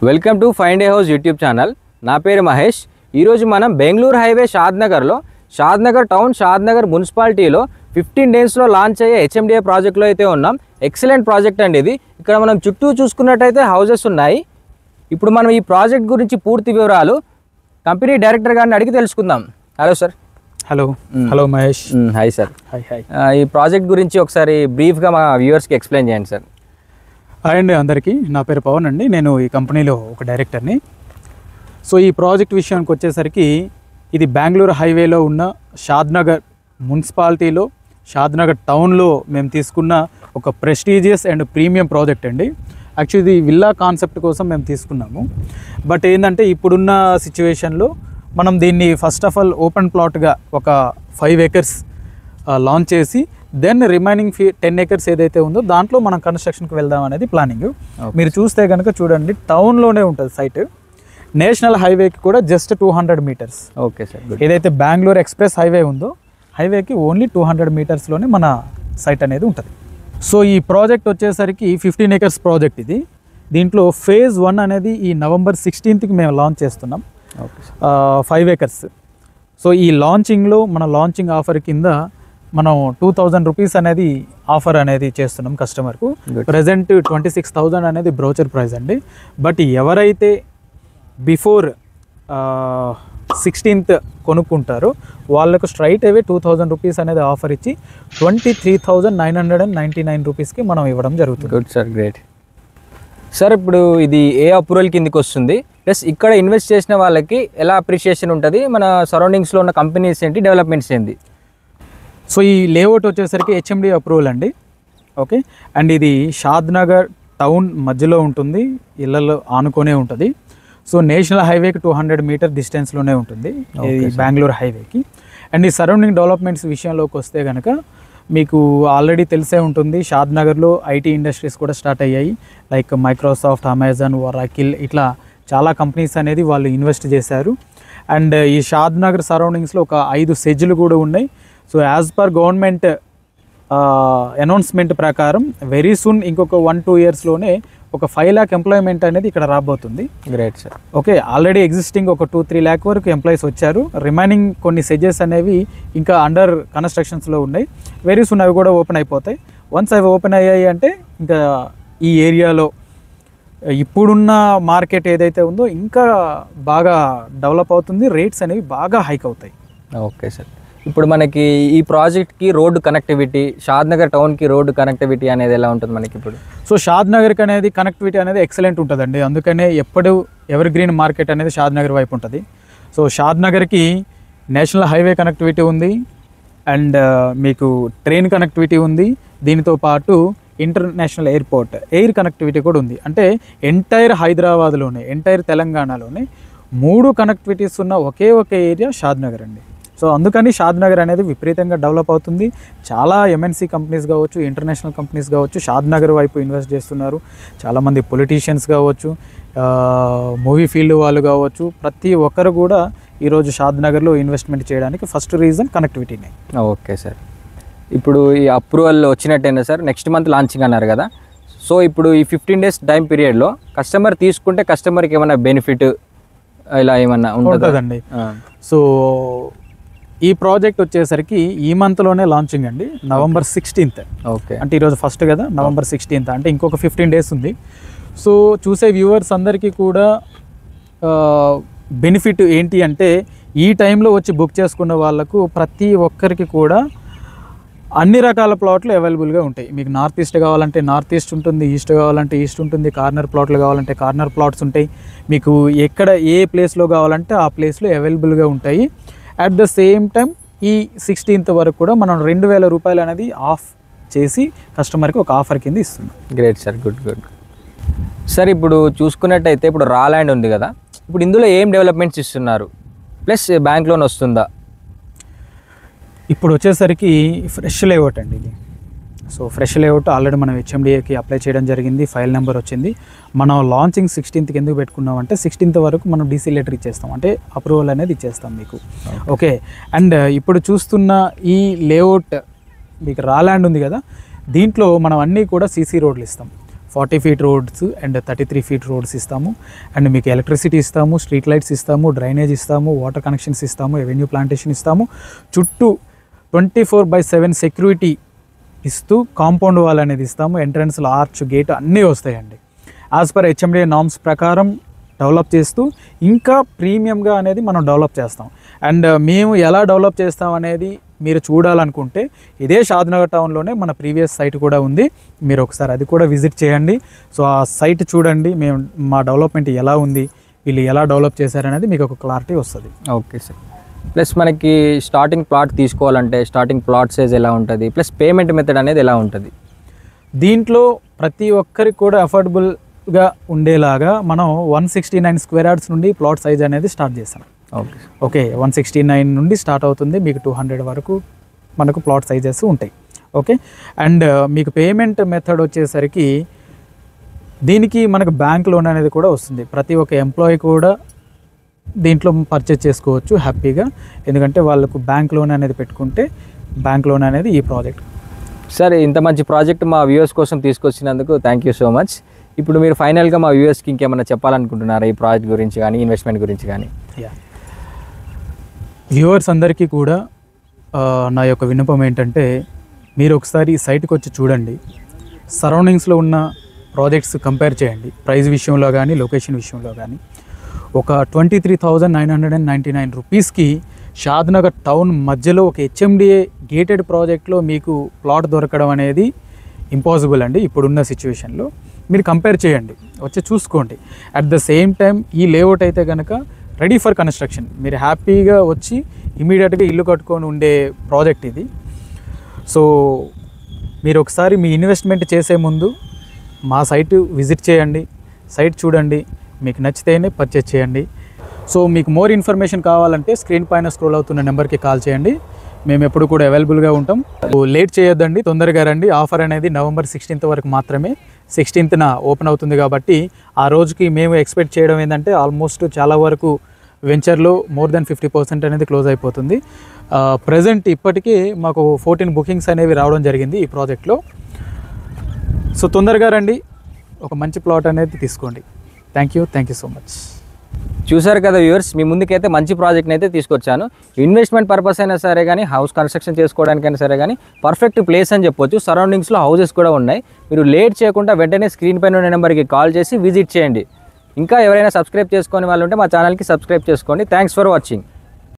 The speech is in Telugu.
Welcome to find a house YouTube channel. నా పేరు మహేష్. ఈరోజు మనం బెంగళూరు హైవే షాద్నగర్లో షాద్నగర్ టౌన్ షాద్నగర్ మున్సిపాలిటీలో 15 డేస్లో లాంచ్ అయ్యే హెచ్ఎండిఏ ప్రాజెక్ట్లో అయితే ఉన్నాం. ఎక్సలెంట్ ప్రాజెక్ట్ అండి ఇది. ఇక్కడ మనం చుట్టూ చూసుకున్నట్టయితే హౌసెస్ ఉన్నాయి. ఇప్పుడు మనం ఈ ప్రాజెక్ట్ గురించి పూర్తి వివరాలు కంపెనీ డైరెక్టర్ గారిని అడిగి తెలుసుకుందాం. Hello sir. Hello Mahesh. Hi sir. Hi. ఈ ప్రాజెక్ట్ గురించి ఒకసారి బ్రీఫ్గా మా వ్యూవర్స్కి ఎక్స్ప్లెయిన్ చేయండి సార్. హాయ్ అండి అందరికీ. నా పేరు పవన్ అండి. నేను ఈ కంపెనీలో ఒక డైరెక్టర్ని. సో ఈ ప్రాజెక్ట్ విషయానికి వచ్చేసరికి ఇది బెంగళూరు హైవేలో ఉన్న షాద్నగర్ మున్సిపాలిటీలో షాద్నగర్ టౌన్లో మేము తీసుకున్న ఒక ప్రెస్టీజియస్ అండ్ ప్రీమియం ప్రాజెక్ట్ అండి. యాక్చువల్లీ ఇది విల్లా కాన్సెప్ట్ కోసం మేము తీసుకున్నాము. బట్ ఏంటంటే ఇప్పుడున్న సిచ్యువేషన్లో మనం దీన్ని ఫస్ట్ ఆఫ్ ఆల్ ఓపెన్ ప్లాట్గా ఒక 5 acres లాంచ్ చేసి దెన్ రిమైనింగ్ 10 acres ఏదైతే ఉందో దాంట్లో మనం కన్స్ట్రక్షన్కి వెళ్దాం అనేది ప్లానింగ్. మీరు చూస్తే కనుక చూడండి, టౌన్లోనే ఉంటుంది సైట్. నేషనల్ హైవేకి కూడా జస్ట్ 200 meters. Okay sir. ఏదైతే బెంగళూరు ఎక్స్ప్రెస్ హైవే ఉందో హైవేకి ఓన్లీ 200 metersలోనే మన సైట్ అనేది ఉంటుంది. సో ఈ ప్రాజెక్ట్ వచ్చేసరికి 15 acres ప్రాజెక్ట్ ఇది. దీంట్లో phase 1 అనేది ఈ November 16th మేము లాంచ్ చేస్తున్నాం. 5 acres. సో ఈ లాంచింగ్లో మన లాంచింగ్ ఆఫర్ కింద మనం 2000 rupees అనేది ఆఫర్ అనేది చేస్తున్నాం కస్టమర్కు. ప్రజెంట్ 26,000 అనేది బ్రోచర్ ప్రైస్ అండి. బట్ ఎవరైతే బిఫోర్ 16th కొనుక్కుంటారో వాళ్ళకు స్ట్రైట్ అవే 2000 rupees అనేది ఆఫర్ ఇచ్చి 23,999 rupeesకి మనం ఇవ్వడం జరుగుతుంది. Good sir, great sir. ఇప్పుడు ఇది ఏ అప్రూవల్ కిందకి వస్తుంది, ప్లస్ ఇక్కడ ఇన్వెస్ట్ చేసిన వాళ్ళకి ఎలా అప్రిషియేషన్ ఉంటుంది, మన సరౌండింగ్స్లో ఉన్న కంపెనీస్ ఏంటి, డెవలప్మెంట్స్ ఏంటి? సో ఈ లేఅవుట్ వచ్చేసరికి హెచ్ఎండిఏ అప్రూవల్ అండి. ఓకే. అండ్ ఇది షాద్నగర్ టౌన్ మధ్యలో ఉంటుంది, ఇళ్ళలో ఆనుకొనే ఉంటుంది. సో నేషనల్ హైవేకి 200 meter డిస్టెన్స్లోనే ఉంటుంది ఇది బెంగళూరు హైవేకి. అండ్ ఈ సరౌండింగ్ డెవలప్మెంట్స్ విషయంలోకి వస్తే కనుక మీకు ఆల్రెడీ తెలిసే ఉంటుంది, షాద్నగర్లో ఐటీ ఇండస్ట్రీస్ కూడా స్టార్ట్ అయ్యాయి. లైక్ మైక్రోసాఫ్ట్, అమెజాన్, ఒరాకిల్, ఇట్లా చాలా కంపెనీస్ అనేది వాళ్ళు ఇన్వెస్ట్ చేశారు. అండ్ ఈ షాద్నగర్ సరౌండింగ్స్లో ఒక 5 సెజ్లు కూడా ఉన్నాయి. So as per government announcement ప్రకారం వెరీ సూన్ ఇంకొక 1-2 yearsలోనే ఒక 5 lakh ఎంప్లాయ్మెంట్ అనేది ఇక్కడ రాబోతుంది. Great sir. Okay. Already existing ఒక 2-3 lakh వరకు ఎంప్లాయీస్ వచ్చారు. రిమైనింగ్ కొన్ని సెజెస్ అనేవి ఇంకా అండర్ కన్స్ట్రక్షన్స్లో ఉన్నాయి. వెరీ సూన్ అవి కూడా ఓపెన్ అయిపోతాయి. వన్స్ అవి ఓపెన్ అయ్యాయి అంటే ఇంకా ఈ ఏరియాలో ఇప్పుడున్న మార్కెట్ ఏదైతే ఉందో ఇంకా బాగా డెవలప్ అవుతుంది. రేట్స్ అనేవి బాగా హైక్ అవుతాయి. Okay sir. ఇప్పుడు మనకి ఈ ప్రాజెక్ట్కి రోడ్డు కనెక్టివిటీ, షాద్నగర్ టౌన్కి రోడ్డు కనెక్టివిటీ అనేది ఎలా ఉంటుంది మనకి ఇప్పుడు? సో షాద్నగర్కి అనేది కనెక్టివిటీ అనేది ఎక్సలెంట్ ఉంటుందండి. అందుకనే ఎప్పుడు ఎవర్ గ్రీన్ మార్కెట్ అనేది షాద్నగర్ వైపు ఉంటుంది. సో షాద్నగర్కి నేషనల్ హైవే కనెక్టివిటీ ఉంది, అండ్ మీకు ట్రైన్ కనెక్టివిటీ ఉంది. దీనితో పాటు ఇంటర్నేషనల్ ఎయిర్ కనెక్టివిటీ కూడా ఉంది. అంటే ఎంటైర్ హైదరాబాద్లోనే, ఎంటైర్ తెలంగాణలోనే 3 కనెక్టివిటీస్ ఉన్న ఒకే ఏరియా షాద్నగర్ అండి. సో అందుకని షాద్నగర్ అనేది విపరీతంగా డెవలప్ అవుతుంది. చాలా ఎంఎన్సీ కంపెనీస్ కావచ్చు, ఇంటర్నేషనల్ కంపెనీస్ కావచ్చు షాద్నగర్ వైపు ఇన్వెస్ట్ చేస్తున్నారు. చాలామంది పొలిటీషియన్స్ కావచ్చు, మూవీ ఫీల్డ్ వాళ్ళు కావచ్చు, ప్రతి ఒక్కరు కూడా ఈరోజు షాద్నగర్లో ఇన్వెస్ట్మెంట్ చేయడానికి ఫస్ట్ రీజన్ కనెక్టివిటీనే. Okay sir. ఇప్పుడు ఈ అప్రూవల్ వచ్చినట్టేనా సార్? నెక్స్ట్ మంత్ లాంచింగ్ అన్నారు కదా. సో ఇప్పుడు ఈ 15 days టైం పీరియడ్లో కస్టమర్ తీసుకుంటే కస్టమర్కి ఏమైనా బెనిఫిట్ ఇలా ఏమన్నా ఉంటుందండి? సో ఈ ప్రాజెక్ట్ వచ్చేసరికి ఈ మంత్లోనే లాంచింగ్ అండి, November 16th. ఓకే. అంటే ఈరోజు ఫస్ట్ కదా, November 16th అంటే ఇంకొక 15 days ఉంది. సో చూసే వ్యూవర్స్ అందరికీ కూడా బెనిఫిట్ ఏంటి అంటే ఈ టైంలో వచ్చి బుక్ చేసుకున్న వాళ్ళకు ప్రతి ఒక్కరికి కూడా అన్ని రకాల ప్లాట్లు అవైలబుల్గా ఉంటాయి. మీకు నార్త్ ఈస్ట్ కావాలంటే నార్త్ ఈస్ట్ ఉంటుంది, ఈస్ట్ కావాలంటే ఈస్ట్ ఉంటుంది, కార్నర్ ప్లాట్లు కావాలంటే కార్నర్ ప్లాట్స్ ఉంటాయి. మీకు ఎక్కడ ఏ ప్లేస్లో కావాలంటే ఆ ప్లేస్లో అవైలబుల్గా ఉంటాయి. అట్ ద సేమ్ టైం ఈ 16th వరకు కూడా మనం 2,000 రూపాయలు అనేది ఆఫ్ చేసి కస్టమర్కి ఒక ఆఫర్ కింద ఇస్తున్నాం. Great sir, good. సార్ ఇప్పుడు చూసుకున్నట్టయితే ఇప్పుడు రా ల్యాండ్ ఉంది కదా, ఇప్పుడు ఇందులో ఏం డెవలప్మెంట్స్ ఇస్తున్నారు, ప్లస్ బ్యాంక్ లోన్ వస్తుందా? ఇప్పుడు వచ్చేసరికి ఫ్రెష్ లేఅవుట్ అండి ఇది. సో ఫ్రెష్ లేఅవుట్ ఆల్రెడీ మనం హెచ్ఎండిఏకి అప్లై చేయడం జరిగింది. ఫైల్ నెంబర్ వచ్చింది. మనం లాంచింగ్ 16th ఎందుకు పెట్టుకున్నామంటే 16th వరకు మనం డీసీ లెటర్ ఇచ్చేస్తాం, అంటే అప్రూవల్ అనేది ఇచ్చేస్తాం మీకు. ఓకే. అండ్ ఇప్పుడు చూస్తున్న ఈ లేఅవుట్ మీకు రా ల్యాండ్ ఉంది కదా, దీంట్లో మనం అన్నీ కూడా సీసీ రోడ్లు ఇస్తాం. 40 feet roads and 33 feet roads ఇస్తాము. అండ్ మీకు ఎలక్ట్రిసిటీ ఇస్తాము, స్ట్రీట్ లైట్స్ ఇస్తాము, డ్రైనేజ్ ఇస్తాము, వాటర్ కనెక్షన్స్ ఇస్తాము, ఎవెన్యూ ప్లాంటేషన్ ఇస్తాము. చుట్టూ 24/7 సెక్యూరిటీ ఇస్తూ కాంపౌండ్ వాల్ అనేది ఇస్తాము. ఎంట్రన్స్లో ఆర్చ్, గేట్ అన్నీ వస్తాయండి. యాజ్ పర్ HMDA నామ్స్ ప్రకారం డెవలప్ చేస్తూ ఇంకా ప్రీమియంగా అనేది మనం డెవలప్ చేస్తాం. అండ్ మేము ఎలా డెవలప్ చేస్తాం అనేది మీరు చూడాలనుకుంటే ఇదే షాద్నగర్ టౌన్లోనే మన ప్రీవియస్ సైట్ కూడా ఉంది. మీరు ఒకసారి అది కూడా విజిట్ చేయండి. సో ఆ సైట్ చూడండి, మేము మా డెవలప్మెంట్ ఎలా ఉంది, వీళ్ళు ఎలా డెవలప్ చేశారనేది మీకు ఒక క్లారిటీ వస్తుంది. Okay sir. ప్లస్ మనకి స్టార్టింగ్ ప్లాట్ తీసుకోవాలంటే స్టార్టింగ్ ప్లాట్ సైజ్ ఎలా ఉంటుంది, ప్లస్ పేమెంట్ మెథడ్ అనేది ఎలా ఉంటుంది? దీంట్లో ప్రతి ఒక్కరికి కూడా అఫోర్డబుల్గా ఉండేలాగా మనం 169 స్క్వేర్ యార్డ్స్ నుండి ప్లాట్ సైజ్ అనేది స్టార్ట్ చేస్తాం. ఓకే 169 నుండి స్టార్ట్ అవుతుంది, మీకు 200 వరకు మనకు ప్లాట్ సైజెస్ ఉంటాయి. ఓకే. అండ్ మీకు పేమెంట్ మెథడ్ వచ్చేసరికి దీనికి మనకు బ్యాంక్ లోన్ అనేది కూడా వస్తుంది. ప్రతి ఒక్క ఎంప్లాయీ కూడా దీంట్లో పర్చేస్ చేసుకోవచ్చు హ్యాపీగా, ఎందుకంటే వాళ్ళకు బ్యాంక్ లోన్ అనేది పెట్టుకుంటే బ్యాంక్ లోన్ అనేది ఈ ప్రాజెక్ట్. సార్, ఇంత మంచి ప్రాజెక్ట్ మా వ్యూవర్స్ కోసం తీసుకొచ్చినందుకు థ్యాంక్ యూ సో మచ్. ఇప్పుడు మీరు ఫైనల్గా మా వ్యూవర్స్కి ఇంకేమైనా చెప్పాలనుకుంటున్నారా ఈ ప్రాజెక్ట్ గురించి కానీ ఇన్వెస్ట్మెంట్ గురించి కానీ? వ్యూవర్స్ అందరికీ కూడా నా యొక్క విన్నపం ఏంటంటే, మీరు ఒకసారి సైట్కి వచ్చి చూడండి, సరౌండింగ్స్లో ఉన్న ప్రాజెక్ట్స్ కంపేర్ చేయండి. ప్రైస్ విషయంలో కానీ లొకేషన్ విషయంలో కానీ. ఒక 23,999 రూపీస్కి షాద్నగర్ టౌన్ మధ్యలో ఒక HMDA గేటెడ్ ప్రాజెక్ట్లో మీకు ప్లాట్ దొరకడం అనేది ఇంపాసిబుల్ అండి ఇప్పుడున్న సిచ్యువేషన్లో. మీరు కంపేర్ చేయండి, వచ్చి చూసుకోండి. అట్ ద సేమ్ టైం ఈ లేఅవుట్ అయితే కనుక రెడీ ఫర్ కన్స్ట్రక్షన్, మీరు హ్యాపీగా వచ్చి ఇమీడియట్గా ఇల్లు కట్టుకొని ఉండే ప్రాజెక్ట్ ఇది. సో మీరు ఒకసారి మీ ఇన్వెస్ట్మెంట్ చేసే ముందు మా సైట్ విజిట్ చేయండి, సైట్ చూడండి, మీకు నచ్చితేనే పర్చేస్ చేయండి. సో మీకు మోర్ ఇన్ఫర్మేషన్ కావాలంటే స్క్రీన్ పైన స్క్రోల్ అవుతున్న నెంబర్కి కాల్ చేయండి, మేము ఎప్పుడు కూడా అవైలబుల్గా ఉంటాం. లేట్ చేయొద్దండి, తొందరగా రండి. ఆఫర్ అనేది November 16th వరకు మాత్రమే. 16th ఓపెన్ అవుతుంది కాబట్టి ఆ రోజుకి మేము ఎక్స్పెక్ట్ చేయడం ఏంటంటే ఆల్మోస్ట్ చాలా వరకు వెంచర్లో మోర్ దెన్ 50% అనేది క్లోజ్ అయిపోతుంది. ప్రజెంట్ ఇప్పటికీ మాకు 14 బుకింగ్స్ అనేవి రావడం జరిగింది ఈ ప్రాజెక్ట్లో. సో తొందరగా రండి, ఒక మంచి ప్లాట్ అనేది తీసుకోండి. Thank you so much. చూసారు కదా వ్యూవర్స్, మీ ముందుకైతే మంచి ప్రాజెక్ట్ని అయితే తీసుకొచ్చాను. ఇన్వెస్ట్మెంట్ పర్పస్ అయినా సరే కానీ, హౌస్ కన్స్ట్రక్షన్ చేసుకోవడానికైనా సరే కానీ పర్ఫెక్ట్ ప్లేస్ అని చెప్పొచ్చు. సరౌండింగ్స్లో హౌసెస్ కూడా ఉన్నాయి. మీరు లేట్ చేయకుండా వెంటనే స్క్రీన్ పైన ఉన్న నెంబర్కి కాల్ చేసి విజిట్ చేయండి. ఇంకా ఎవరైనా సబ్స్క్రైబ్ చేసుకొని వాళ్ళు ఉంటే మా ఛానల్కి సబ్స్క్రైబ్ చేసుకోండి. Thanks for watching.